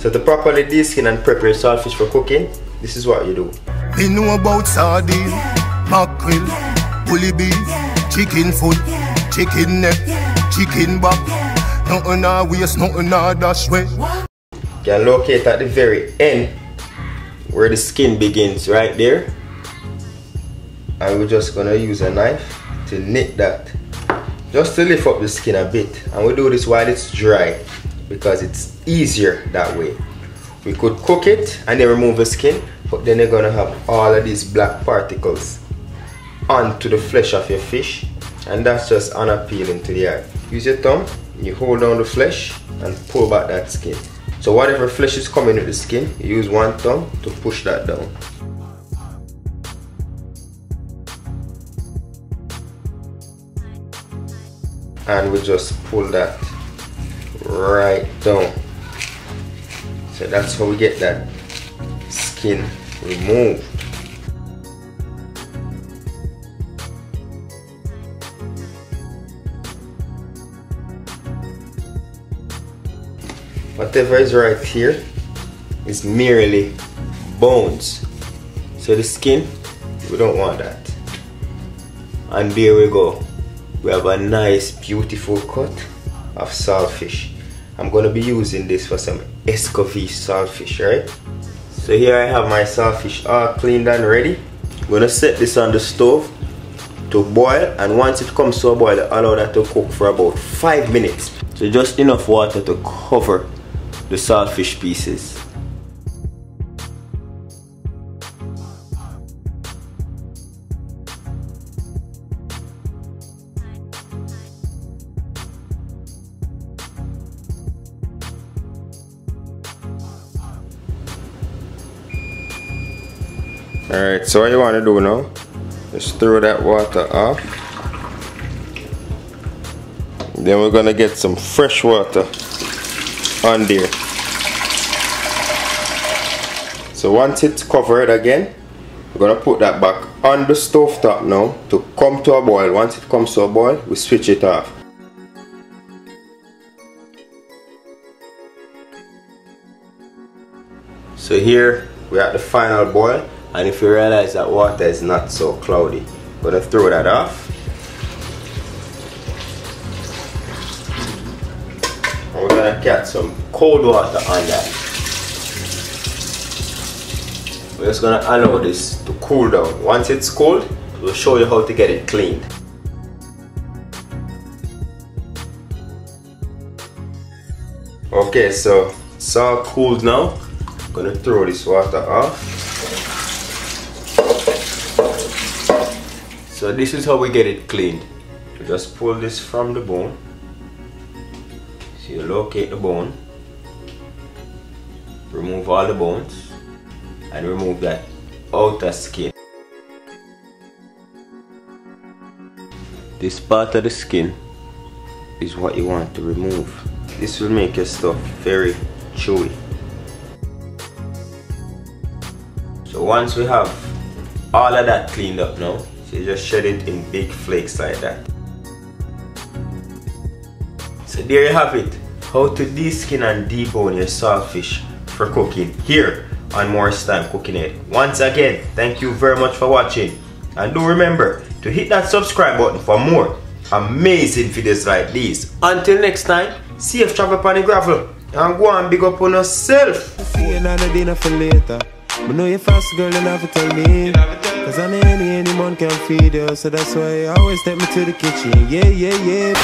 So to properly de-skin and prepare saltfish for cooking, this is what you do. Me know about sardine, mackerel, bully beef, chicken foot, chicken neck, chicken back. Nothing I waste, nothing I dash way. You can locate at the very end where the skin begins, right there. And we're just gonna use a knife to nip that, just to lift up the skin a bit. And we do this while it's dry because it's easier that way. We could cook it and then remove the skin, but then you're gonna have all of these black particles onto the flesh of your fish, and that's just unappealing to the eye. Use your thumb, you hold down the flesh and pull back that skin. So whatever flesh is coming with the skin, you use one thumb to push that down. And we just pull that right down. So that's how we get that skin removed. Whatever is right here is merely bones. So the skin, we don't want that. And there we go. We have a nice beautiful cut of saltfish. I'm going to be using this for some escovitch saltfish, right? So here I have my saltfish all cleaned and ready. I'm going to set this on the stove to boil, and once it comes to a boil, allow that to cook for about 5 minutes. So just enough water to cover the saltfish pieces. Alright, so what you want to do now is throw that water off. Then we're going to get some fresh water on there. So once it's covered again, we're going to put that back on the stove top now to come to a boil. Once it comes to a boil, we switch it off. So here we're at the final boil. And if you realize that water is not so cloudy, I'm going to throw that off. And we're going to get some cold water on that. We're just going to allow this to cool down. Once it's cold, we'll show you how to get it cleaned. Okay, so it's all cooled now. I'm going to throw this water off. So this is how we get it cleaned. You just pull this from the bone. So you locate the bone, remove all the bones, and remove that outer skin. This part of the skin is what you want to remove. This will make your stuff very chewy. So once we have all of that cleaned up now, so you just shred it in big flakes like that. So there you have it, how to de-skin and debone your saltfish for cooking here on Morris Time Cooking Aid. Once again, thank you very much for watching, and do remember to hit that subscribe button for more amazing videos like these. Until next time, safe travel upon the gravel, and go and big up on yourself. But know you're fast, girl, you never tell me. Cause any man can feed you. So that's why I always take me to the kitchen. Yeah, yeah, yeah.